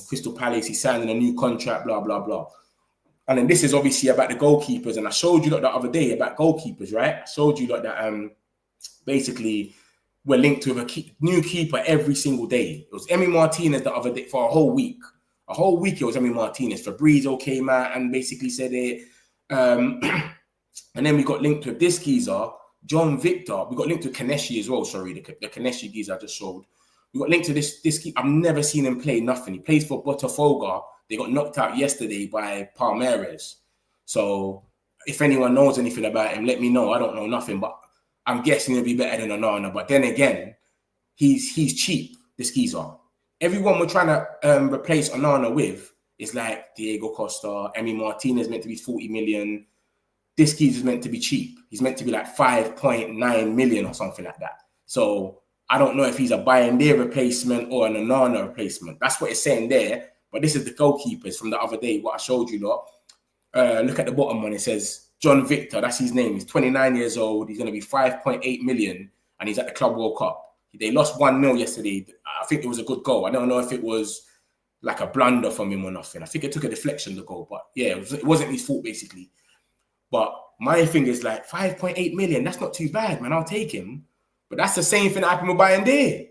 Crystal Palace. He's signing a new contract, blah, blah, blah. And then this is obviously about the goalkeepers. And I showed you the other day about goalkeepers, right? I showed you that basically we're linked to a new keeper every single day. It was Emi Martinez the other day for a whole week. A whole week it was Emi Martinez. Fabrizio came out and basically said it. And then we got linked with this geezer, John Victor. We got linked to Kaneshi as well. Sorry, the Kaneshi geezer I just showed. We got linked to this keeper. I've never seen him play nothing. He plays for Botafogo. They got knocked out yesterday by Palmeiras. So if anyone knows anything about him, let me know. I don't know nothing, but I'm guessing he'll be better than Onana. But then again, he's cheap, this geezer. Everyone we're trying to replace Onana with is like Diego Costa, Emi Martinez meant to be 40 million. This geezer's meant to be cheap. He's meant to be like 5.9 million or something like that. So I don't know if he's a Bayern replacement or an Onana replacement. That's what it's saying there. But this is the goalkeepers from the other day, what I showed you lot. Look at the bottom one. It says John Victor. That's his name. He's 29 years old. He's going to be 5.8 million. And he's at the Club World Cup. They lost 1-0 yesterday. I think it was a good goal. I don't know if it was like a blunder from him or nothing. I think it took a deflection, the goal. But yeah, it wasn't his fault, basically. But my thing is like 5.8 million. That's not too bad, man. I'll take him. But that's the same thing that happened with Bayern.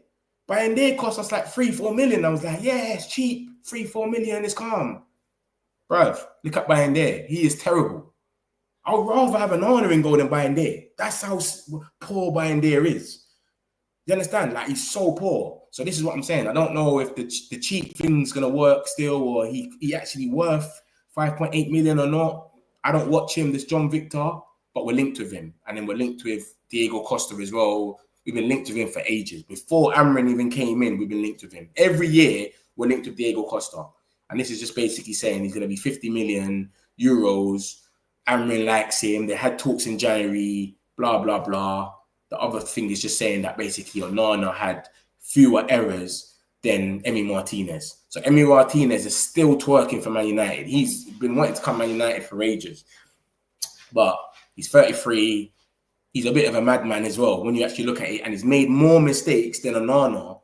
Bayern cost us like 3-4 million. I was like, yeah, it's cheap. 3-4 million is calm. Bruv, look at Bayern. He is terrible. I would rather have an honouring goal than Bayern. That's how poor Bayern is. You understand? Like, he's so poor. So this is what I'm saying. I don't know if the cheap thing's going to work still, or he actually worth 5.8 million or not. I don't watch him, this John Victor, but we're linked with him. And then we're linked with Diego Costa as well. We've been linked with him for ages. Before Amrin even came in, we've been linked with him. Every year, we're linked with Diego Costa. And this is just basically saying he's going to be 50 million euros. Amrin likes him. They had talks in January, blah, blah, blah. The other thing is just saying that basically Onana had fewer errors than Emi Martinez. So Emi Martinez is still twerking for Man United. He's been wanting to come Man United for ages. But he's 33. He's a bit of a madman as well when you actually look at it. And he's made more mistakes than Onana.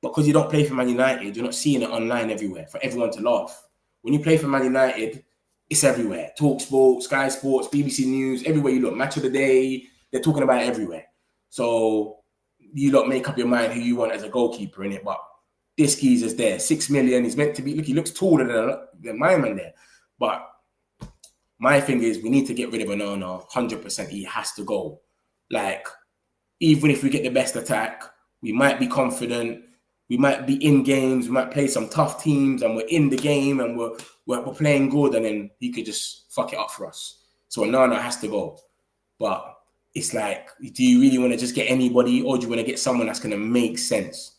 Because you don't play for Man United, you're not seeing it online everywhere for everyone to laugh. When you play for Man United, it's everywhere. Talk Sports, Sky Sports, BBC News, everywhere you look. Match of the day, they're talking about it everywhere. So you lot make up your mind who you want as a goalkeeper in it. But this geezer's there, 6 million. He's meant to be. Look, he looks taller than my man there. But my thing is, we need to get rid of Onana. 100%, he has to go. Like, even if we get the best attack, we might be confident. We might be in games. We might play some tough teams, and we're in the game, and we're playing good, and then he could just fuck it up for us. So Onana has to go. But it's like, do you really want to just get anybody, or do you want to get someone that's going to make sense?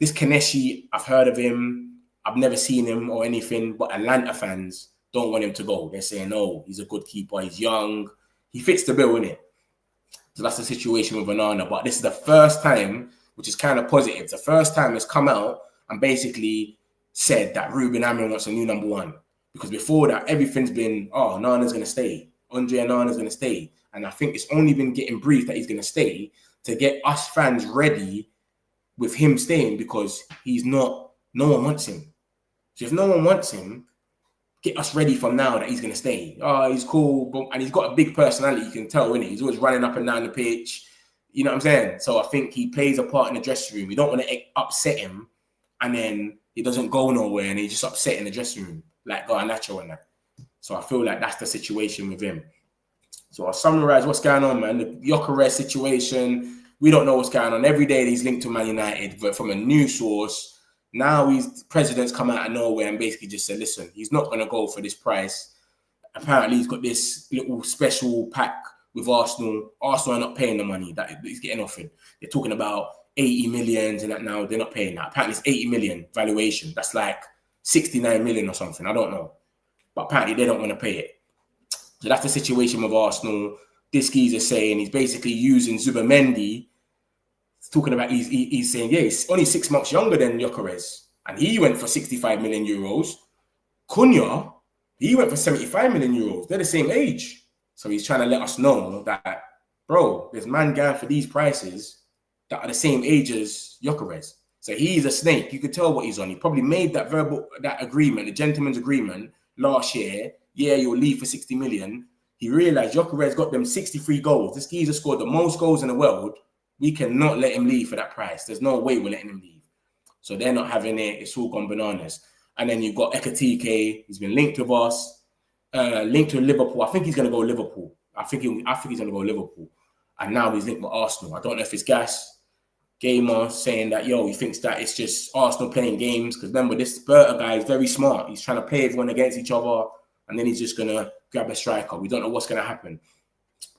This Kaneshi, I've heard of him. I've never seen him or anything, but Atlanta fans don't want him to go. They're saying, no, he's a good keeper. He's young. He fits the bill, innit? So that's the situation with Onana. But this is the first time, which is kind of positive. It's the first time it's come out and basically said that Ruben Amorim wants a new number one. Because before that, everything's been, oh, Nana's going to stay. Andre Nana's going to stay. And I think it's only been getting briefed that he's going to stay to get us fans ready with him staying, because he's not, no one wants him. So if no one wants him, get us ready from now that he's going to stay. Oh, he's cool. But, and he's got a big personality, you can tell, innit? He's always running up and down the pitch. You know what I'm saying? So I think he plays a part in the dressing room. We don't want to upset him, and then he doesn't go nowhere and he's just upset in the dressing room, like Garnacho and that. So I feel like that's the situation with him. So I'll summarize what's going on, man. The Gyokeres situation, we don't know what's going on. Every day he's linked to Man United, but from a news source. Now the president's come out of nowhere and basically just said, listen, he's not going to go for this price. Apparently he's got this little special pack with Arsenal. Arsenal are not paying the money that he's getting offered. They're talking about 80 million and that now. They're not paying that. Apparently it's 80 million valuation. That's like 69 million or something. I don't know. But apparently they don't want to pay it. So that's the situation with Arsenal. This geezer saying he's basically using Zubimendi. He's talking about, he's saying, yeah, he's only 6 months younger than Gyokeres. And he went for 65 million euros. Cunha, he went for 75 million euros. They're the same age. So he's trying to let us know that, bro, there's man going for these prices that are the same age as Gyokeres. So he's a snake. You could tell what he's on. He probably made that agreement, the gentleman's agreement last year. Yeah, you'll leave for 60 million. He realized Gyokeres got them 63 goals. This geezer scored the most goals in the world. We cannot let him leave for that price. There's no way we're letting him leave. So they're not having it. It's all gone bananas. And then you've got Ekitike. He's been linked with us. Linked to Liverpool. I think he's going to go Liverpool. I think he's going to go Liverpool. And now he's linked with Arsenal. I don't know if it's gas. Gamer saying that, yo, he thinks that it's just Arsenal playing games. Because remember, this Berta guy is very smart. He's trying to play everyone against each other. And then he's just going to grab a striker. We don't know what's going to happen.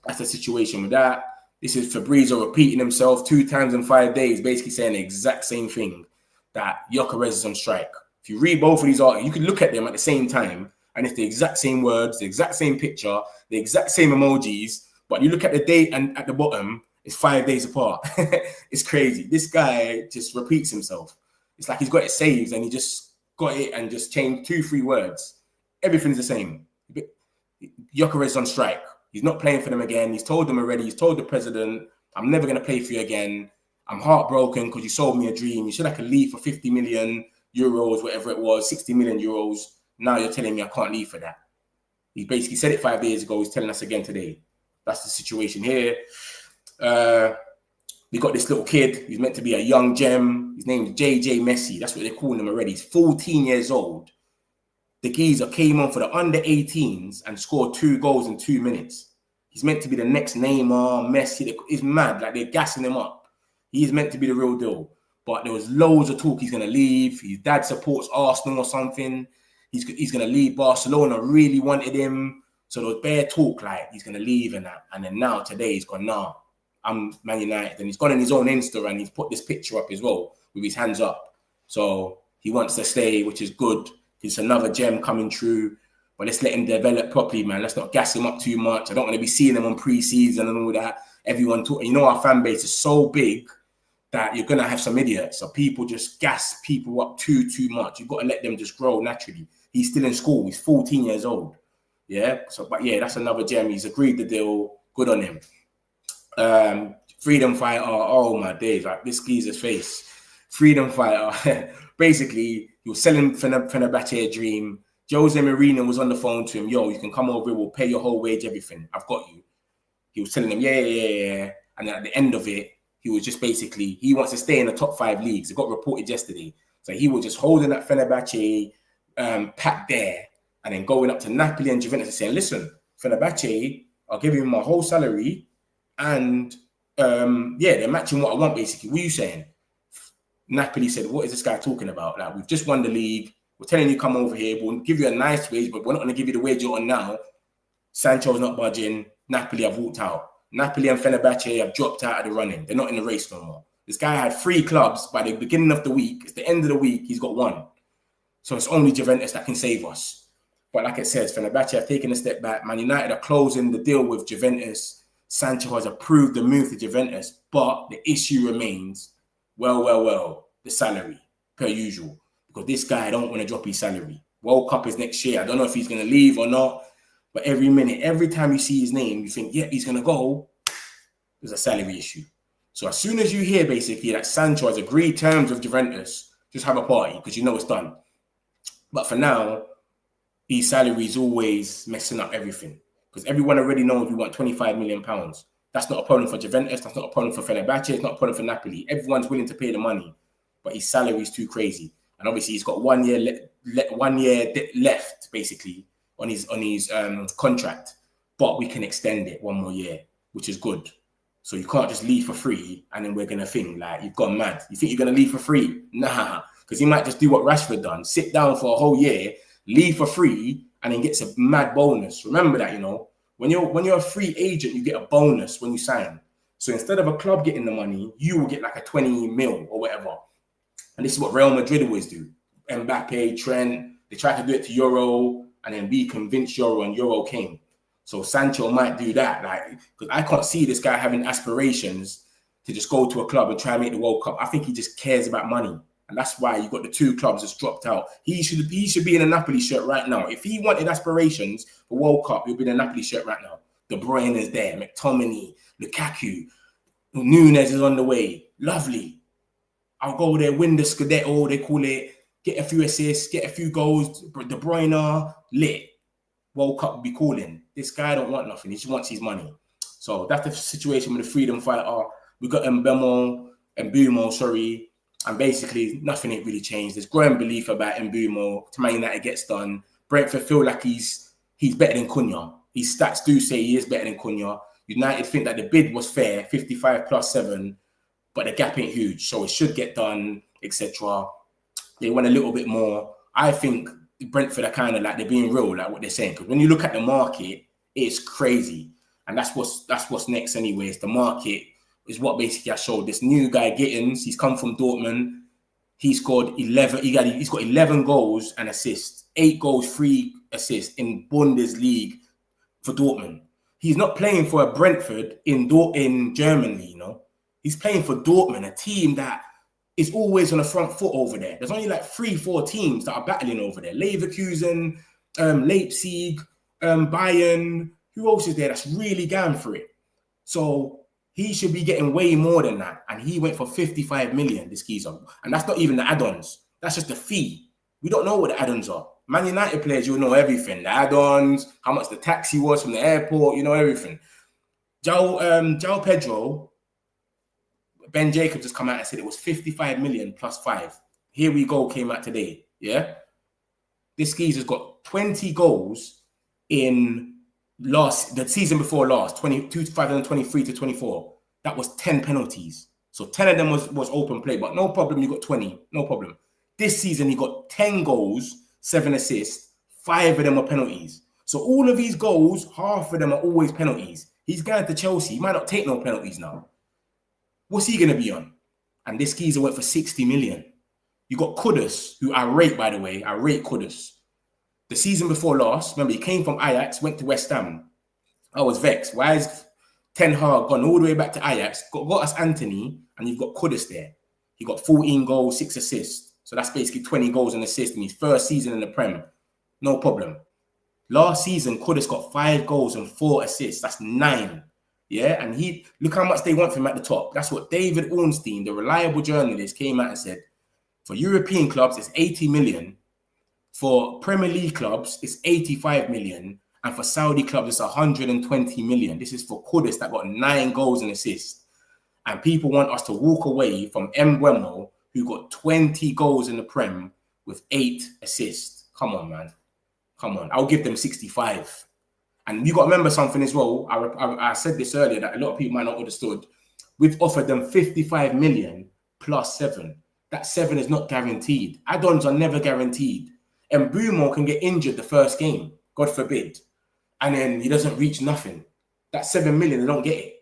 That's the situation with that. This is Fabrizio repeating himself 2 times in 5 days, basically saying the exact same thing, that Gyokeres is on strike. If you read both of these articles, you can look at them at the same time, and it's the exact same words, the exact same picture, the exact same emojis, but you look at the date and at the bottom, it's 5 days apart. It's crazy. This guy just repeats himself. It's like he's got it saved and he just got it and just changed 2-3 words. Everything's the same. Gyokeres is on strike. He's not playing for them again. He's told them already. He's told the president, I'm never going to play for you again. I'm heartbroken because you sold me a dream. You said I could leave for 50 million euros, whatever it was, 60 million euros. Now you're telling me I can't leave for that. He basically said it 5 days ago. He's telling us again today. That's the situation here. We got this little kid. He's meant to be a young gem. His name is JJ Messi. That's what they're calling him already. He's 14 years old. The geezer came on for the under 18s and scored 2 goals in 2 minutes. He's meant to be the next Neymar, Messi. It's mad. Like, they're gassing him up. He is meant to be the real deal. But there was loads of talk he's going to leave. His dad supports Arsenal or something. He's going to leave. Barcelona really wanted him. So there was bare talk like he's going to leave and that. And then now today he's gone, nah, I'm Man United. And he's gone on his own Insta and he's put this picture up as well with his hands up. So he wants to stay, which is good. It's another gem coming through. but let's let him develop properly, man. Let's not gas him up too much. I don't want to be seeing him on pre-season and all that. Everyone talking. You know, our fan base is so big that you're gonna have some idiots. So people just gas people up too much. You've got to let them just grow naturally. He's still in school. He's 14 years old. Yeah. So, but yeah, that's another gem. He's agreed the deal. Good on him. Freedom fighter. Oh my days! Like this geezer's face. Freedom fighter. Basically, he was selling Fenerbahce a dream. Jose Mourinho was on the phone to him. Yo, you can come over. We'll pay your whole wage, everything. I've got you. He was telling him, yeah. And then at the end of it, he was just basically, he wants to stay in the top 5 leagues. It got reported yesterday. So he was just holding that Fenerbahce pack there and then going up to Napoli and Juventus and saying, listen, Fenerbahce, I'll give him my whole salary and they're matching what I want basically. What are you saying? Napoli said, what is this guy talking about? Like, we've just won the league. We're telling you come over here. We'll give you a nice wage, but we're not going to give you the wage you're on now. Sancho's not budging. Napoli have walked out. Napoli and Fenerbahce have dropped out of the running. They're not in the race no more. This guy had 3 clubs by the beginning of the week. It's the end of the week. He's got 1. So it's only Juventus that can save us. But like it says, Fenerbahce have taken a step back. Man United are closing the deal with Juventus. Sancho has approved the move to Juventus. But the issue remains, well, the salary, per usual. Because this guy don't want to drop his salary. World Cup is next year. I don't know if he's going to leave or not. But every minute, every time you see his name, you think, yeah, he's going to go. There's a salary issue. So as soon as you hear, basically, that Sancho has agreed terms with Juventus, just have a party because you know it's done. But for now, his salary is always messing up everything. Because everyone already knows we want £25 million. That's not a problem for Juventus. That's not a problem for Fenerbahce. It's not a problem for Napoli. Everyone's willing to pay the money. But his salary is too crazy. And obviously, he's got 1 year left, basically, on his contract, but we can extend it 1 more year, which is good. So you can't just leave for free and then we're gonna think like you've gone mad. You think you're gonna leave for free? Nah, because he might just do what Rashford done, sit down for a whole year, leave for free, and then gets a mad bonus. Remember that, you know, when you're a free agent, you get a bonus when you sign. So instead of a club getting the money, you will get like a 20 mil or whatever. And this is what Real Madrid always do. Mbappe, Trent, they try to do it to Euro. And then be convinced Euro and Euro came. So Sancho might do that. Like, because I can't see this guy having aspirations to just go to a club and try and make the World Cup. I think he just cares about money. And that's why you got the 2 clubs that's dropped out. He should be in a Napoli shirt right now. If he wanted aspirations for World Cup, he'll be in a Napoli shirt right now. De Bruyne is there, McTominay, Lukaku, Nunes is on the way. Lovely. I'll go there, win the Scudetto, they call it. Get a few assists, get a few goals. De Bruyne, lit. World Cup will be calling. This guy don't want nothing. He just wants his money. So that's the situation with the freedom fighter. We got Mbeumo, and basically nothing ain't really changed. There's growing belief about Mbeumo. To Man United gets done. Brentford feel like he's better than Cunha. His stats do say he is better than Cunha. United think that the bid was fair, 55 plus 7, but the gap ain't huge. So it should get done, etc. They want a little bit more. I think Brentford are kind of like they're being real, like what they're saying. Because when you look at the market, it's crazy, and that's what's next. Anyways, the market is what basically I showed. This new guy Gittens, he's come from Dortmund. He scored 11. He's got 11 goals and assists, 8 goals, 3 assists in Bundesliga for Dortmund. He's not playing for a Brentford in Germany. You know, he's playing for Dortmund, a team that is always on the front foot over there. There's only like 3-4 teams that are battling over there. Leverkusen, Leipzig, Bayern. Who else is there that's really going for it? So he should be getting way more than that. And he went for 55 million, this geezer. And that's not even the add-ons. That's just the fee. We don't know what the add-ons are. Man United players, you'll know everything. The add-ons, how much the taxi was from the airport, you know everything. João Pedro, Ben Jacobs just come out and said it was 55 million plus 5. Here we go, came out today. Yeah. This geezer's got 20 goals in the season before last, 2023 to 24. That was 10 penalties. So 10 of them was open play, but no problem. You got 20, no problem. This season, he got 10 goals, 7 assists, 5 of them are penalties. So all of these goals, half of them are always penalties. He's going to Chelsea. He might not take no penalties now. What's he going to be on? And this geezer went for 60 million. You got Kudus, who I rate, by the way. I rate Kudus. The season before last, remember, he came from Ajax, went to West Ham. I was vexed. Why is Ten Hag gone all the way back to Ajax, got us Anthony, and you've got Gyokeres there. He got 14 goals, 6 assists. So that's basically 20 goals and assists in his first season in the Prem. No problem. Last season, Gyokeres got 5 goals and 4 assists. That's 9. Yeah, and look how much they want from him at the top. That's what David Ornstein, the reliable journalist, came out and said. For European clubs, it's 80 million. For Premier League clubs, it's 85 million. And for Saudi clubs, it's 120 million. This is for Gyokeres that got 9 goals and assists. And people want us to walk away from Mbeumo, who got 20 goals in the Prem with 8 assists. Come on, man. Come on. I'll give them 65. And you got to remember something as well. I said this earlier that a lot of people might not understood. We've offered them 55 million plus 7. That 7 is not guaranteed. Add-ons are never guaranteed. And Mbeumo can get injured the first game, God forbid. And then he doesn't reach nothing. That 7 million, they don't get it.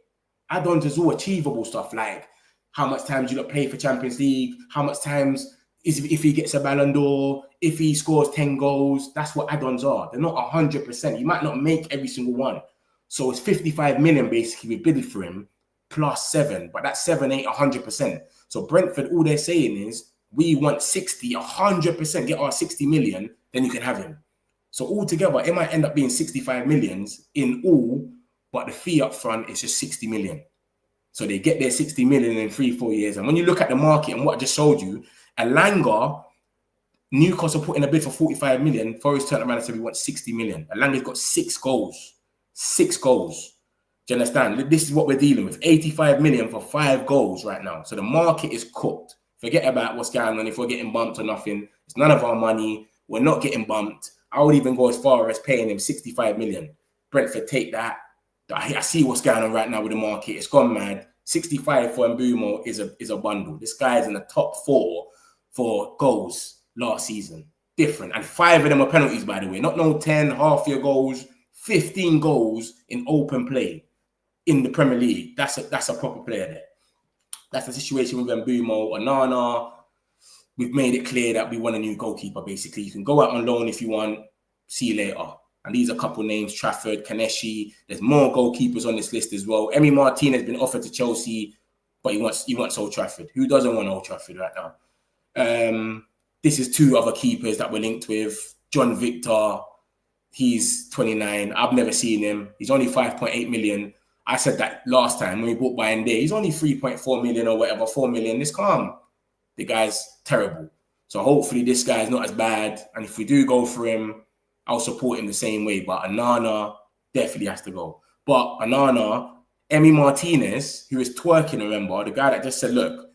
Add-ons is all achievable stuff, like how much times you not play for Champions League, how much times if he gets a Ballon d'Or, if he scores 10 goals, that's what add-ons are. They're not 100%. You might not make every single one. So it's 55 million basically we bid for him plus 7, but that 7 ain't 100%. So Brentford, all they're saying is we want 60, 100%, get our 60 million, then you can have him. So altogether, it might end up being 65 millions in all, but the fee up front is just 60 million. So they get their 60 million in 3-4 years. And when you look at the market and what I just showed you, Elanga, Newcastle put in a bid for 45 million. Forest turned around and said we want 60 million. Elanga's got 6 goals. 6 goals. Do you understand? This is what we're dealing with. 85 million for 5 goals right now. So the market is cooked. Forget about what's going on. If we're getting bumped or nothing, it's none of our money. We're not getting bumped. I would even go as far as paying him 65 million. Brentford, take that. I see what's going on right now with the market. It's gone mad. 65 for Mbeumo is a bundle. This guy is in the top 4 for goals last season. Different. And 5 of them are penalties, by the way. Not no 10 half-year goals, 15 goals in open play in the Premier League. That's a proper player there. That's the situation with Mbeumo. Onana, we've made it clear that we want a new goalkeeper, basically. You can go out on loan if you want. See you later. And these are a couple names, Trafford, Kaneshi. There's more goalkeepers on this list as well. Emi Martinez has been offered to Chelsea, but he wants Old Trafford. Who doesn't want Old Trafford right now? This is 2 other keepers that we're linked with. John Victor, he's 29. I've never seen him. He's only 5.8 million. I said that last time when we bought Bayern there. He's only 3.4 million or whatever, 4 million. It's calm. The guy's terrible. So hopefully this guy's not as bad. And if we do go for him, I'll support him the same way. But Onana definitely has to go. But Onana, Emi Martinez, who is twerking, remember, the guy that just said, look,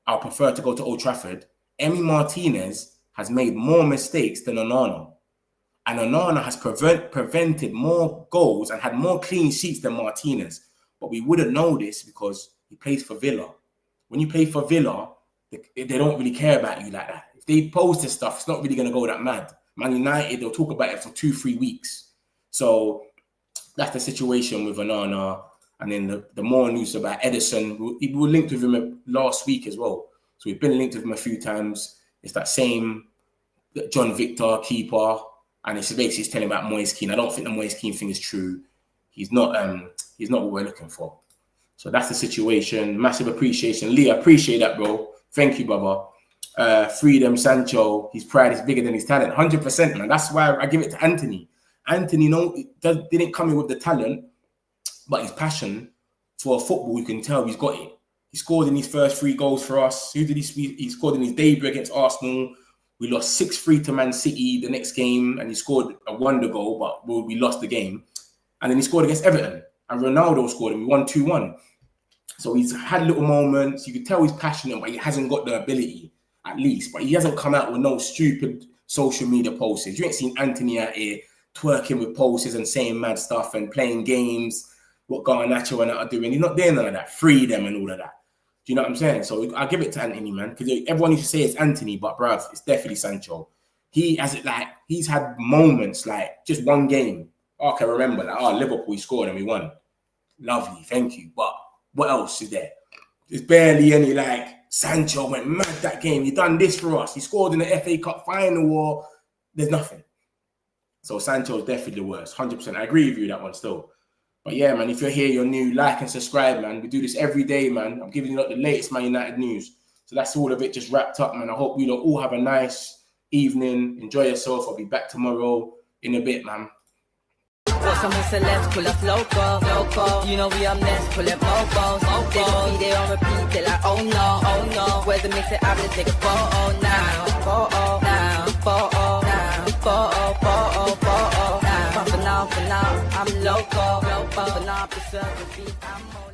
I'll prefer to go to Old Trafford. Emi Martinez has made more mistakes than Onana. And Onana has prevented more goals and had more clean sheets than Martinez. But we wouldn't know this because he plays for Villa. When you play for Villa, they don't really care about you like that. If they post this stuff, it's not really going to go that mad. Man United, they'll talk about it for 2-3 weeks. So that's the situation with Onana. And then the more news about Edison, we were linked with him last week as well. So we've been linked with him a few times. It's that same John Victor keeper. And it's basically telling about Moise Kean. I don't think the Moise Kean thing is true. He's not what we're looking for. So that's the situation. Massive appreciation. Lee, I appreciate that, bro. Thank you, brother. Freedom, Sancho, his pride is bigger than his talent. 100%, man. That's why I give it to Anthony. Anthony didn't come in with the talent, but his passion for football, you can tell he's got it. He scored in his first 3 goals for us. Who did he scored in his debut against Arsenal. We lost 6-3 to Man City the next game, and he scored a wonder goal, but we lost the game. And then he scored against Everton, and Ronaldo scored, and we won 2-1. So he's had little moments. You can tell he's passionate, but he hasn't got the ability, at least. But he hasn't come out with no stupid social media posts. You ain't seen Anthony out here twerking with posts and saying mad stuff and playing games, what Garnacho and that are doing. He's not doing none of that. Freedom and all of that. Do you know what I'm saying? So I give it to Anthony, man, because everyone used to say it's Anthony, but bruv, it's definitely Sancho. He's had moments like just one game. Oh, I can remember Liverpool scored and we won. Lovely, thank you. But what else is there? There's barely any Sancho went mad that game. He done this for us. He scored in the FA Cup final, or there's nothing. So Sancho's definitely the worst, 100%. I agree with you that one still. But yeah, man, if you're here, you're new, like and subscribe, man. We do this every day, man. I'm giving you like the latest Man United news. So that's all of it just wrapped up, man. I hope you all have a nice evening. Enjoy yourself. I'll be back tomorrow in a bit, man. Got some celebs, pull up local. You know we are next, pull up mobos. They gon' be there on repeat, they're like, oh no. Where's the mix it up, let's take a photo now. But for now, I'm local. But for now, I preserve the beat, I'm on